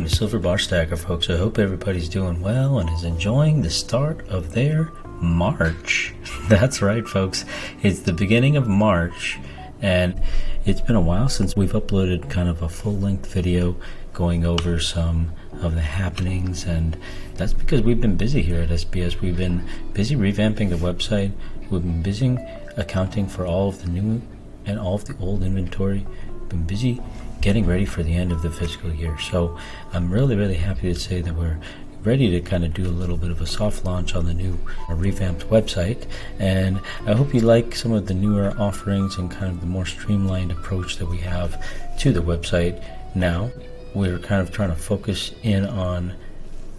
Welcome to Silver Bar Stacker, folks. I hope everybody's doing well and is enjoying the start of their March. That's right, folks. It's the beginning of March, and it's been a while since we've uploaded kind of a full-length video going over some of the happenings, and that's because we've been busy here at SBS. We've been busy revamping the website. We've been busy accounting for all of the new and all of the old inventory. We've been busy getting ready for the end of the fiscal year. So I'm really happy to say that we're ready to kind of do a little bit of a soft launch on the new revamped website, and I hope you like some of the newer offerings and kind of the more streamlined approach that we have to the website. Now we're kind of trying to focus in on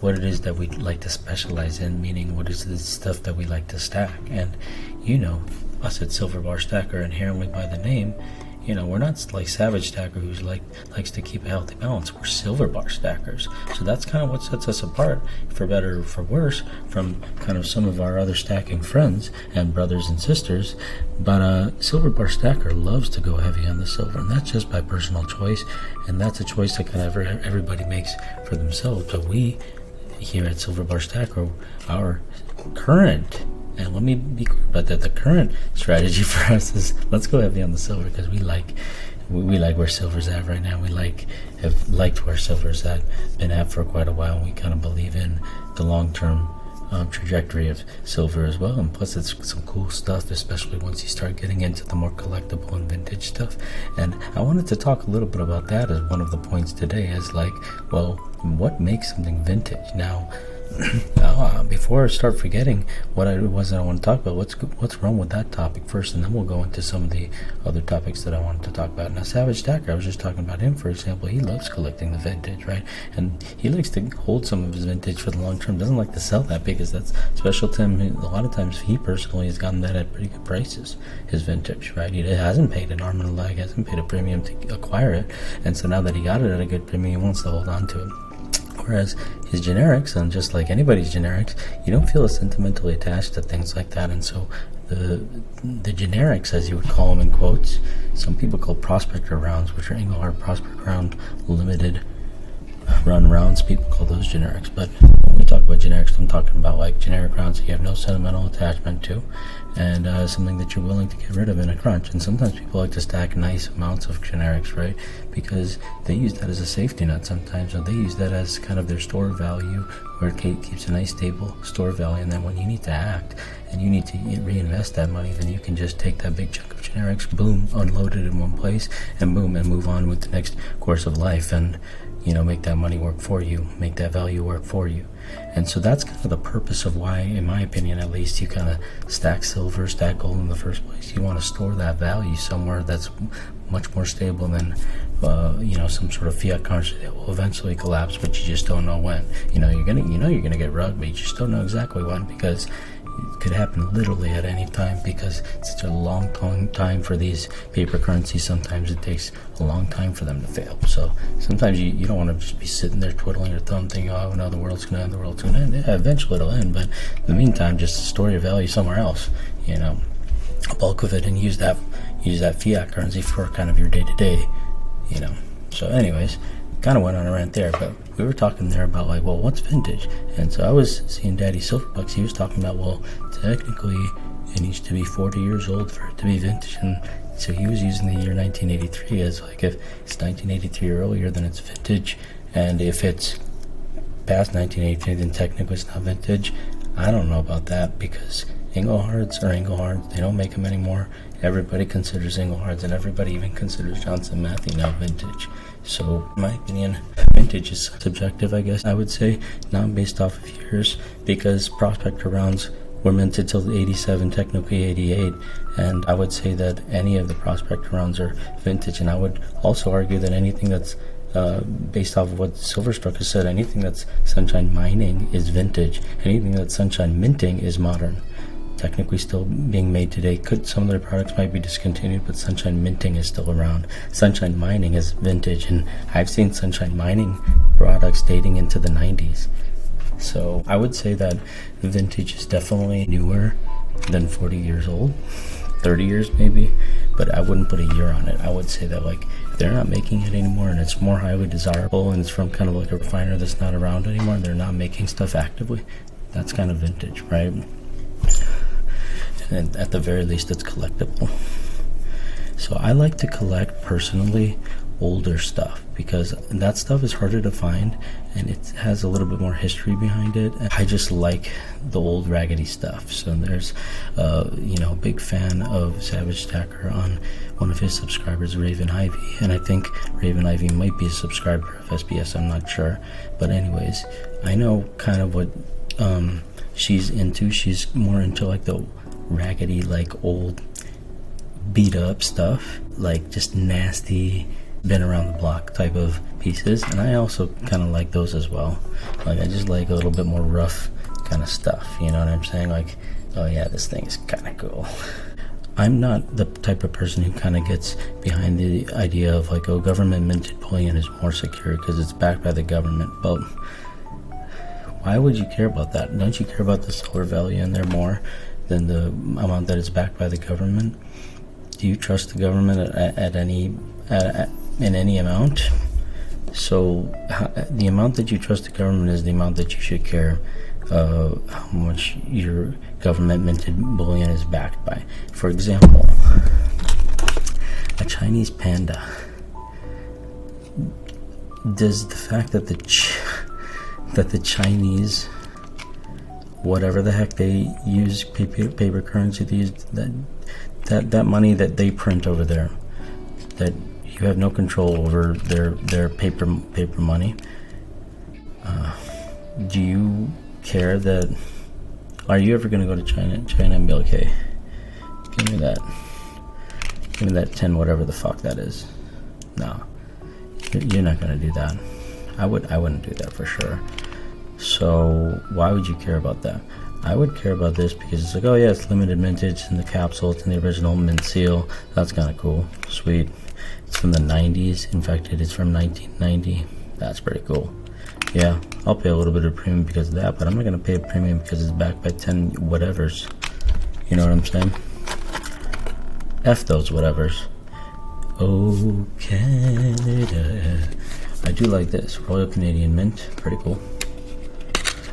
what it is that we like to specialize in, meaning what is the stuff that we like to stack. And you know, us at Silver Bar Stacker, inherently by the name, you know, we're not like Savage Stacker who's likes to keep a healthy balance. We're Silver Bar Stackers. So that's kind of what sets us apart, for better or for worse, from kind of some of our other stacking friends and brothers and sisters. But Silver Bar Stacker loves to go heavy on the silver, and that's just by personal choice, and that's a choice that kind of everybody makes for themselves. But we here at Silver Bar Stacker, our current, and let me be clear about that, the current strategy for us is let's go heavy on the silver, because we like where silver's at right now. Have liked where silver's been at for quite a while, and we kind of believe in the long-term trajectory of silver as well. And plus, it's some cool stuff, especially once you start getting into the more collectible and vintage stuff. And I wanted to talk a little bit about that as one of the points today, as like, well, what makes something vintage? Now, before I start forgetting what it was that I want to talk about, what's wrong with that topic first, and then we'll go into some of the other topics that I wanted to talk about. Now, Savage Stacker, I was just talking about him, for example. He loves collecting the vintage, right? And he likes to hold some of his vintage for the long term. Doesn't like to sell that because that's special to him. A lot of times, he personally has gotten that at pretty good prices, his vintage, right? He hasn't paid an arm and a leg, hasn't paid a premium to acquire it, and so now that he got it at a good premium, he wants to hold on to it. Whereas his generics, and just like anybody's generics, you don't feel as sentimentally attached to things like that. And so the generics, as you would call them in quotes, some people call Prospector rounds, which are Engelhardt Prospect Round Limited run rounds. People call those generics. But when we talk about generics, I'm talking about like generic rounds that you have no sentimental attachment to, and something that you're willing to get rid of in a crunch. And sometimes people like to stack nice amounts of generics, right? Because they use that as a safety net sometimes, or they use that as kind of their store value, where it keeps a nice stable store value. And then when you need to act and you need to reinvest that money, then you can just take that big chunk of generics, boom, unload it in one place, and boom, and move on with the next course of life, and you know, make that money work for you, make that value work for you. And so that's kind of the purpose of why, in my opinion at least, you kind of stack silver, stack gold in the first place. You want to store that value somewhere that's much more stable than you know, some sort of fiat currency that will eventually collapse, but you just don't know when. You're gonna get rugged, but you just don't know exactly when, because it could happen literally at any time, because it's such a long time for these paper currencies. Sometimes it takes a long time for them to fail. So sometimes you don't want to just be sitting there twiddling your thumb thinking, oh no, the world's going to end. Yeah, eventually it'll end, but in the meantime, just store your value somewhere else, you know, a bulk of it, and use that fiat currency for kind of your day-to-day, you know. So anyways, kind of went on a rant there, but we were talking there about like, well, what's vintage? And so I was seeing Daddy Silverbucks. He was talking about, well, technically it needs to be 40 years old for it to be vintage. And so he was using the year 1983 as like, if it's 1983 or earlier, then it's vintage, and if it's past 1983, then technically it's not vintage. I don't know about that, because Engelhardts are Engelhardts. They don't make them anymore. Everybody considers Engelhardts, and everybody even considers Johnson Matthey now vintage. So, in my opinion, vintage is subjective, I guess I would say, not based off of years, because Prospector rounds were minted till 87, technically 88, and I would say that any of the Prospector rounds are vintage. And I would also argue that anything that's based off of what Silverstruck has said, anything that's sunshine mining is vintage. Anything that's sunshine minting is modern. Technically still being made today. Some of their products might be discontinued, but sunshine minting is still around. Sunshine mining is vintage, and I've seen sunshine mining products dating into the 90s. So I would say that vintage is definitely newer than 40 years old, 30 years maybe, but I wouldn't put a year on it. I would say that like they're not making it anymore and it's more highly desirable and it's from kind of like a refiner that's not around anymore and they're not making stuff actively, that's kind of vintage, right? And at the very least, it's collectible. So I like to collect personally older stuff because that stuff is harder to find and it has a little bit more history behind it. And I just like the old raggedy stuff. So there's a big fan of Savage Stacker on one of his subscribers, Raven Ivy, and I think Raven Ivy might be a subscriber of SBS, I'm not sure, but anyways, I know kind of what she's into. She's more into like the raggedy, like old beat up stuff, like just nasty, been around the block type of pieces, and I also kind of like those as well. Like I just like a little bit more rough kind of stuff, you know what I'm saying? Like, oh yeah, this thing is kind of cool. I'm not the type of person who kind of gets behind the idea of like, oh, government minted bullion is more secure because it's backed by the government, but why would you care about that? Don't you care about the silver value in there more than the amount that it's backed by the government? Do you trust the government in any amount? So the amount that you trust the government is the amount that you should care how much your government minted bullion is backed by. For example, a Chinese Panda. Does the fact that the Chinese, whatever the heck they use, paper currency, they use that money that they print over there, that you have no control over their paper money. Do you care that? Are you ever going to go to China and be like, hey, give me that 10 whatever the fuck that is? No, you're not going to do that. I wouldn't do that for sure. So why would you care about that? I would care about this because it's like, oh yeah, it's limited mintage in the capsule, it's in the original mint seal. That's kind of cool. Sweet. It's from the 90s. In fact, it is from 1990. That's pretty cool. Yeah, I'll pay a little bit of premium because of that, but I'm not going to pay a premium because it's backed by 10 whatevers. You know what I'm saying? F those whatevers. Oh, Canada. I do like this. Royal Canadian Mint. Pretty cool.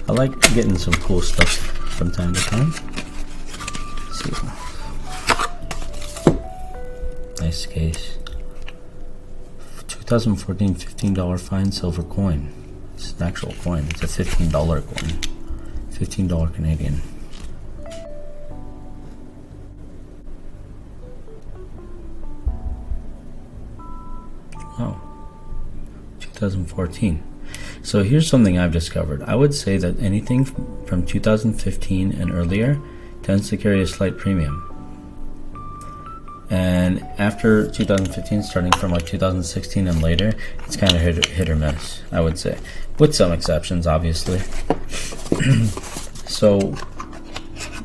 I like getting some cool stuff from time to time. Let's see. Nice case. 2014 $15 fine silver coin. It's an actual coin. It's a $15 coin. $15 Canadian. Oh. 2014. So here's something I've discovered. I would say that anything from 2015 and earlier tends to carry a slight premium. And after 2015, starting from like 2016 and later, it's kind of hit or miss, I would say. With some exceptions, obviously. So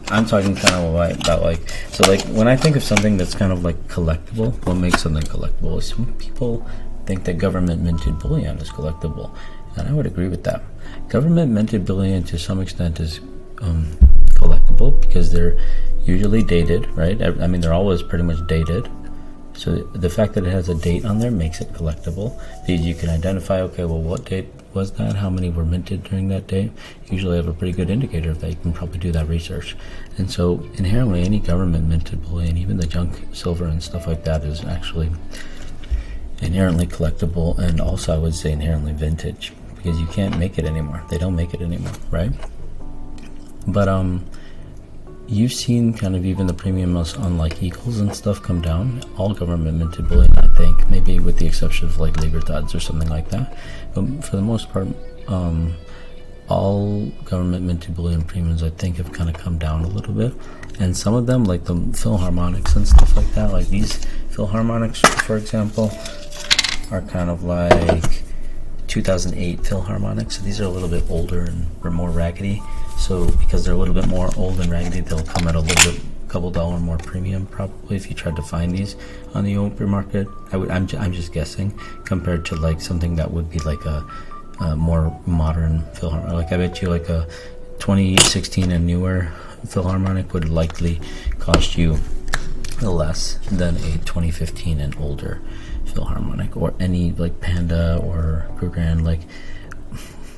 I'm talking kind of about like, so like when I think of something that's kind of like collectible, what makes something collectible is some people think that government minted bullion is collectible. And I would agree with that. Government minted bullion to some extent is collectible because they're usually dated, right? I mean, they're always pretty much dated. So the fact that it has a date on there makes it collectible. You can identify, okay, well, what date was that? How many were minted during that date? You usually have a pretty good indicator of that. You can probably do that research. And so inherently, any government minted bullion, even the junk silver and stuff like that, is actually inherently collectible, and also I would say inherently vintage, because you can't make it anymore. They don't make it anymore, right? But you've seen kind of even the premiums on like Eagles and stuff come down. All government minted bullion, I think, maybe with the exception of like Libertads or something like that. But for the most part, all government minted bullion premiums, I think, have kind of come down a little bit. And some of them, like the Philharmonics and stuff like that, like these Philharmonics, for example, are kind of like 2008 Philharmonics. So these are a little bit older and more raggedy. So because they're a little bit more old and raggedy, they'll come at a little bit, couple dollar more premium probably if you tried to find these on the open market. I'm just guessing, compared to like something that would be like a more modern Philharmonic. Like I bet you like a 2016 and newer Philharmonic would likely cost you less than a 2015 and older Philharmonic or any like Panda or Krugerrand, like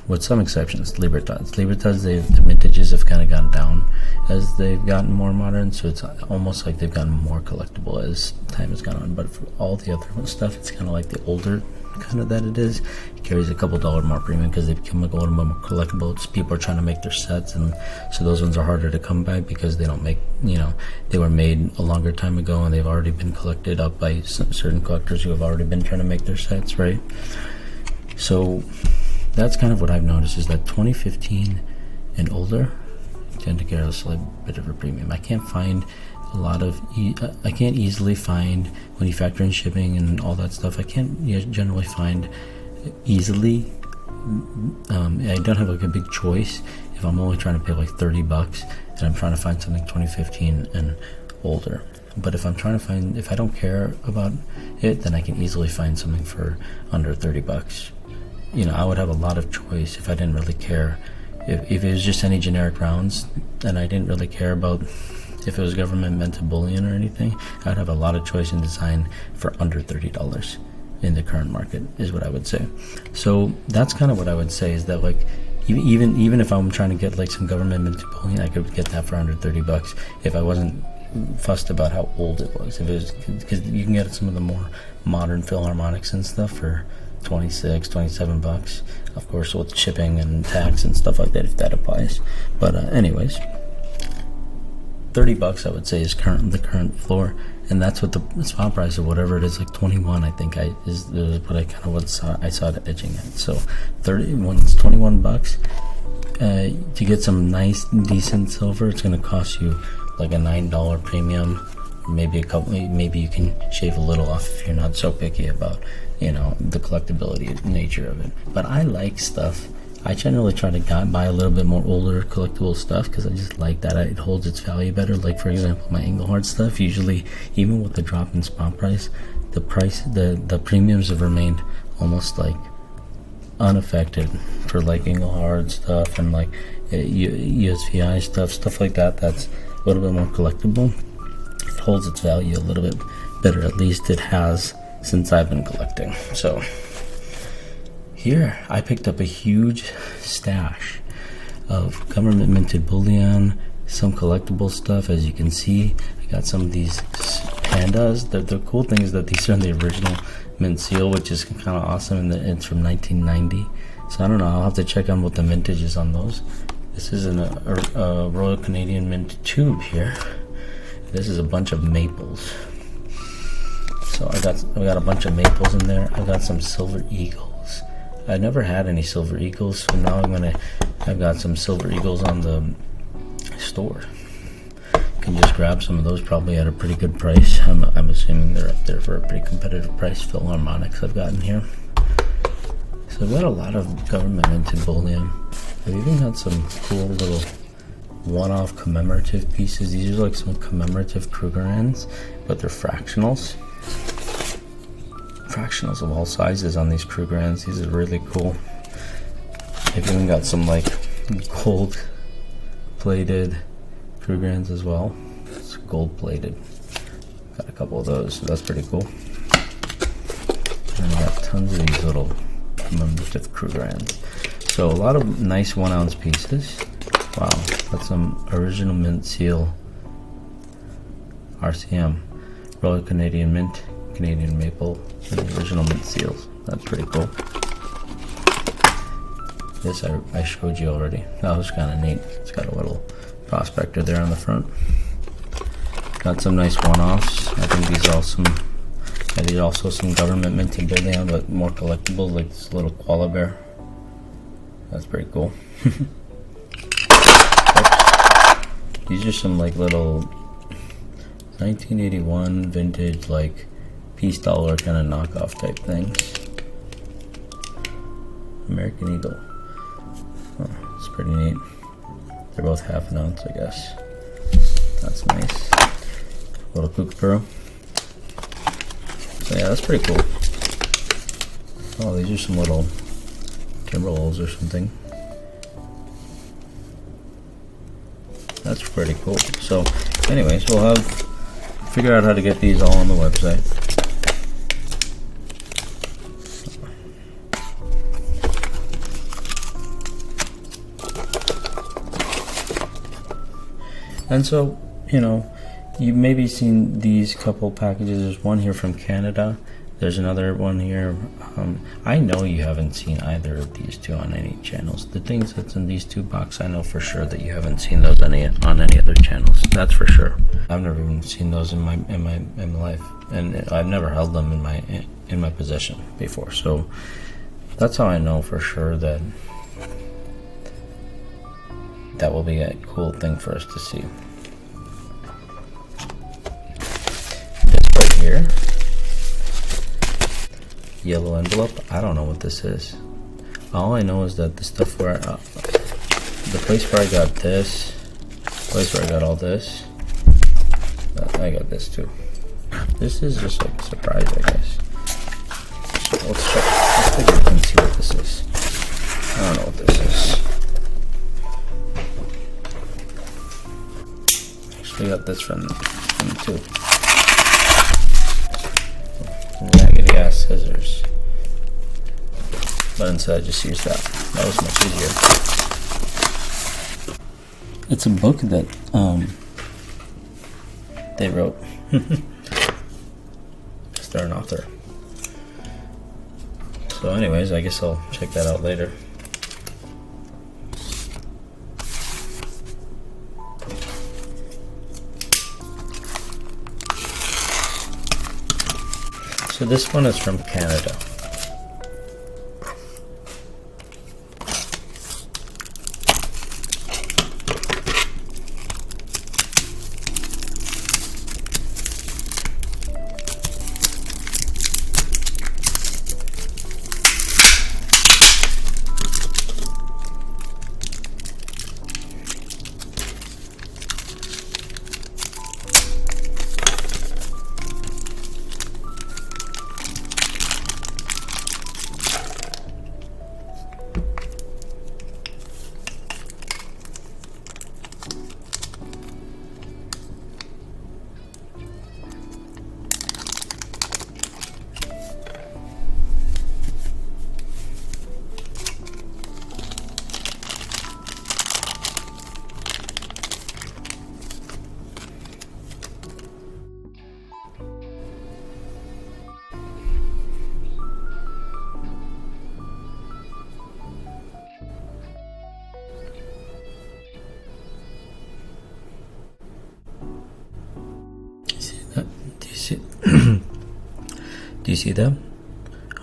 with some exceptions, Libertads. The vintages have kind of gone down as they've gotten more modern, so it's almost like they've gotten more collectible as time has gone on. But for all the other stuff, it's kind of like the older kind of that it is. It carries a couple $1 more premium because they become like a little bit more collectible. It's people are trying to make their sets, and so those ones are harder to come by because they don't make, they were made a longer time ago and they've already been collected up by certain collectors who have already been trying to make their sets, right? So that's kind of what I've noticed, is that 2015 and older tend to get a slight bit of a premium. I can't find a lot of I can't easily find, when you factor in shipping and all that stuff, I can't generally find easily. I don't have like a big choice if I'm only trying to pay like $30 and I'm trying to find something 2015 and older. But if I'm trying to find, if I don't care about it, then I can easily find something for under $30. I would have a lot of choice if I didn't really care. If it was just any generic rounds and I didn't really care about if it was government minted bullion or anything, I'd have a lot of choice in design for under $30 in the current market, is what I would say. So that's kind of what I would say, is that like even if I'm trying to get like some government minted bullion, I could get that for under $30 if I wasn't fussed about how old it was. If it was, because you can get some of the more modern Philharmonics and stuff for $26-27, of course, with shipping and tax and stuff like that, if that applies. But anyways, $30 I would say is the current floor, and that's what the spot price of whatever it is, like 21 I think is what I kind of saw it edging at. So when it's $21 to get some nice decent silver, it's going to cost you like a $9 premium. Maybe maybe you can shave a little off if you're not so picky about the collectability nature of it. But I like stuff. I generally try to buy a little bit more older collectible stuff because I just like that. It holds its value better. Like for example, my Engelhard stuff, usually even with the drop in spot price, the premiums have remained almost like unaffected for like Engelhard stuff and like USVI stuff like that. That's a little bit more collectible. It holds its value a little bit better, at least it has since I've been collecting. So here I picked up a huge stash of government minted bullion, some collectible stuff. As you can see, I got some of these pandas. The cool thing is that these are in the original mint seal, which is kind of awesome, and it's from 1990. So I don't know, I'll have to check on what the mintage is on those. This is a Royal Canadian Mint tube here. This is a bunch of maples. So I got a bunch of maples in there. I got some silver eagles. I never had any silver eagles, so now I've got some silver eagles on the store. You can just grab some of those probably at a pretty good price. I'm assuming they're up there for a pretty competitive price. Philharmonics I've gotten here. So I've got a lot of government minted bullion. I've even got some cool little one-off commemorative pieces. These are like some commemorative Krugerrands, but they're fractionals. Fractionals of all sizes on these Krugerrands. These are really cool. I've even got some like gold plated Krugerrands as well. It's gold plated. Got a couple of those, so that's pretty cool. And I got tons of these little commemorative Krugerrands. So a lot of nice 1 ounce pieces. Wow, that's some original mint seal RCM, Royal Canadian Mint, Canadian Maple, and the original mint seals. That's pretty cool. This I showed you already. That was kind of neat. It's got a little prospector there on the front. Got some nice one-offs. I think these are also some government minted bullion, but more collectible, like this little koala bear. That's pretty cool. These are some like little 1981 vintage like peace dollar kind of knockoff type things. American Eagle. Oh, it's pretty neat. They're both half an ounce, I guess. That's nice. Little kookaburra. So yeah, that's pretty cool. Oh, these are some little timberwolves or something. That's pretty cool. So anyways, we'll figure out how to get these all on the website. And so, you know, you've maybe seen these couple packages. There's one here from Canada. There's another one here. I know you haven't seen either of these two on any channels. The things that's in these two boxes, I know for sure that you haven't seen those on any other channels. That's for sure. I've never even seen those in my life, and I've never held them in my possession before. So that's how I know for sure that that will be a cool thing for us to see. This right here, yellow envelope, I don't know what this is. All I know is that the stuff where the place where I got this, place where I got all this, I got this too. This is just like a surprise, I guess. So let's check. Let's take a look and see what this is. I don't know what this is. Actually got this from too. Raggedy ass scissors. But instead I just used that. That was much easier. It's a book that they wrote. Because they're an author. So anyways, I guess I'll check that out later. So this one is from Canada. Do you see that?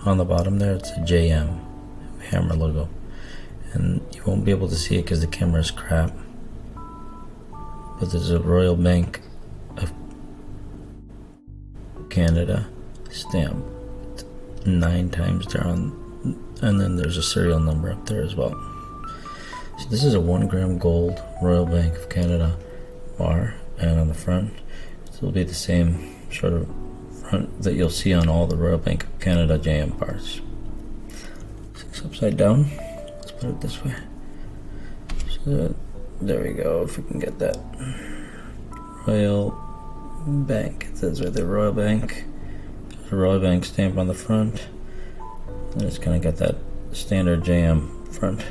On the bottom there, it's a JM hammer logo. And you won't be able to see it because the camera is crap. But there's a Royal Bank of Canada stamp 9 times there on, and then there's a serial number up there as well. So this is a 1 gram gold Royal Bank of Canada bar, and on the front it will be the same sort of front that you'll see on all the Royal Bank of Canada JM bars. 6 upside down. Let's put it this way. So there we go. If we can get that Royal Bank, it says right there, Royal Bank. There's a Royal Bank stamp on the front, and it's gonna get that standard JM front.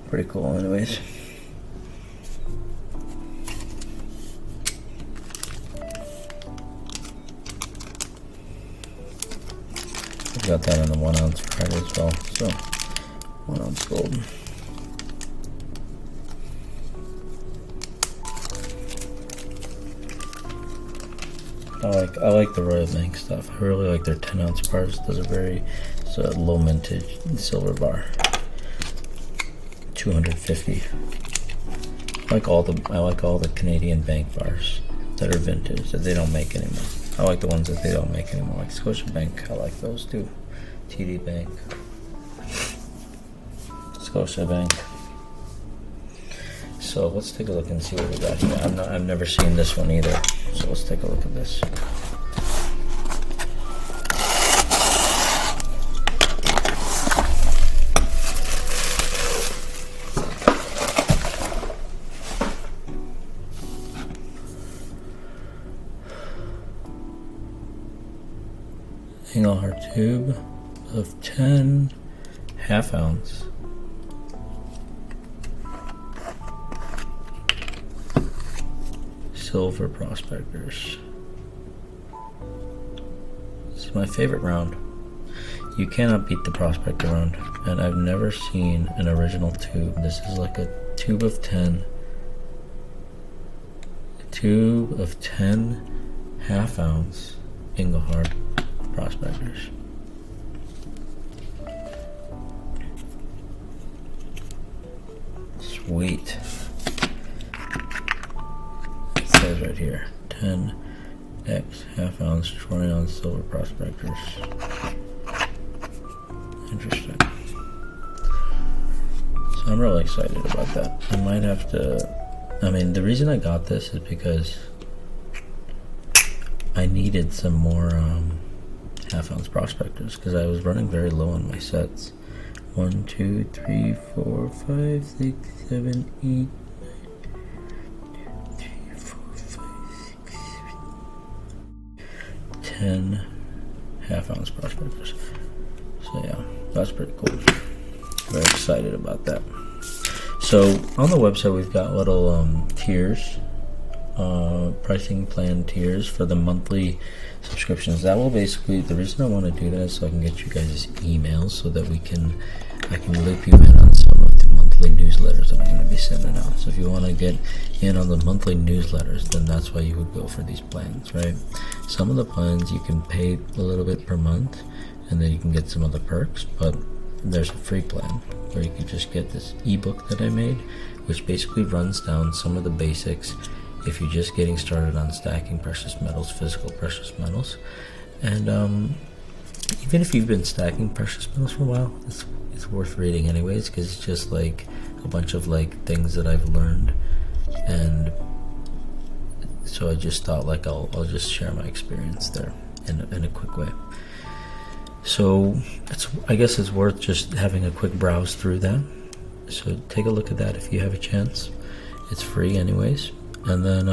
Pretty cool, anyways. I've got that in the 1 ounce variety as well, so 1 ounce gold. I like the Royal Bank stuff. I really like their 10 ounce bars. Those are very low mintage silver bar. 250. I like all the Canadian bank bars that are vintage that they don't make anymore. I like the ones that they don't make anymore, like Scotiabank. I like those too. TD Bank, Scotiabank. So let's take a look and see what we got here. I've never seen this one either. So let's take a look at this. Engelhard tube of 10 half ounce. Silver Prospectors. This is my favorite round. You cannot beat the Prospector round, and I've never seen an original tube. This is like a tube of 10. A tube of 10 half ounce Engelhard Prospectors. Sweet. It says right here, 10x half ounce Troyan silver Prospectors. Interesting. So I'm really excited about that. I might have to, I mean, the reason I got this is because I needed some more half ounce Prospectors because I was running very low on my sets. 1, 2, 3, 4, 5, 6, 7, 8, 9, 2, 3, 4, 5, 6, 7, 10 half ounce Prospectors. So yeah, that's pretty cool. Very excited about that. So on the website we've got little tiers, pricing plan tiers for the monthly subscriptions. That will basically, the reason I want to do that is so I can get you guys emails so that I can loop you in on some of the monthly newsletters that I'm going to be sending out. So if you want to get in on the monthly newsletters, then that's why you would go for these plans, right? Some of the plans you can pay a little bit per month and then you can get some of the perks, but there's a free plan where you can just get this ebook that I made, which basically runs down some of the basics if you're just getting started on stacking precious metals, physical precious metals. And even if you've been stacking precious metals for a while, it's worth reading anyways, because it's just like a bunch of like things that I've learned. And so I just thought like I'll just share my experience there in a quick way. So I guess it's worth just having a quick browse through that. So take a look at that if you have a chance. It's free anyways. And then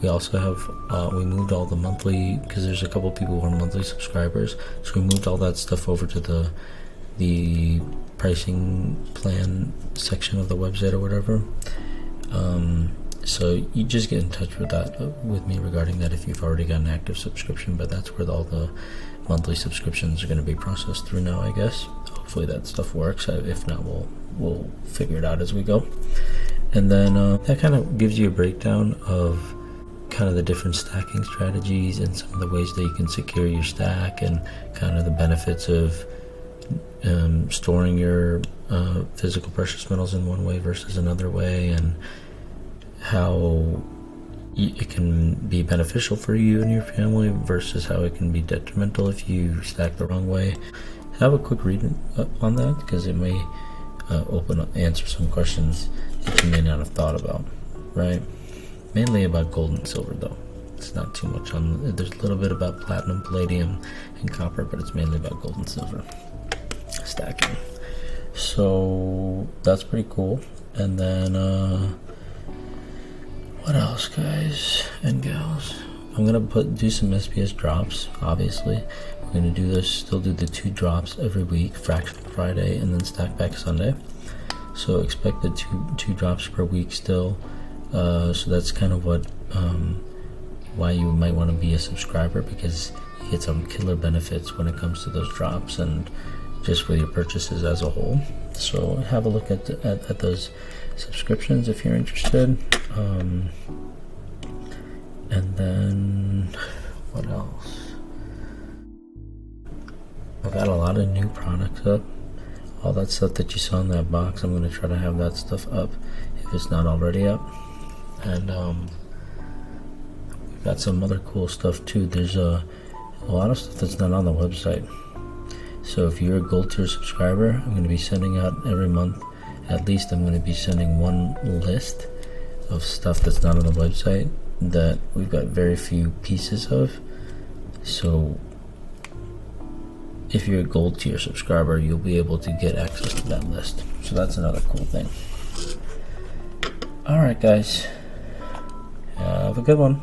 we also have we moved all the monthly, because there's a couple people who are monthly subscribers, so we moved all that stuff over to the pricing plan section of the website or whatever. So you just get in touch with me regarding that if you've already got an active subscription, but that's where all the monthly subscriptions are going to be processed through now, I guess. Hopefully that stuff works. If not, we'll figure it out as we go. And then that kind of gives you a breakdown of kind of the different stacking strategies and some of the ways that you can secure your stack and kind of the benefits of storing your physical precious metals in one way versus another way, and how it can be beneficial for you and your family versus how it can be detrimental if you stack the wrong way. Have a quick read on that, because it may answer some questions that you may not have thought about, right? Mainly about gold and silver though. It's not too much on, there's a little bit about platinum, palladium, and copper, but it's mainly about gold and silver stacking. So that's pretty cool. And then what else, guys and gals? I'm gonna do some SPS drops, obviously. We're gonna still do the 2 drops every week, Fraction Friday and then Stack Back Sunday. So expect the two drops per week still. So that's kind of why you might want to be a subscriber, because you get some killer benefits when it comes to those drops and just with your purchases as a whole. So have a look at those subscriptions if you're interested. And then what else? I've got a lot of new products up. All that stuff that you saw in that box, I'm going to try to have that stuff up if it's not already up. And we've got some other cool stuff too. There's a lot of stuff that's not on the website. So if you're a gold tier subscriber, I'm going to be sending out every month, at least I'm going to be sending one list of stuff that's not on the website that we've got very few pieces of. So if you're a gold tier subscriber, you'll be able to get access to that list. So that's another cool thing. Alright guys, have a good one.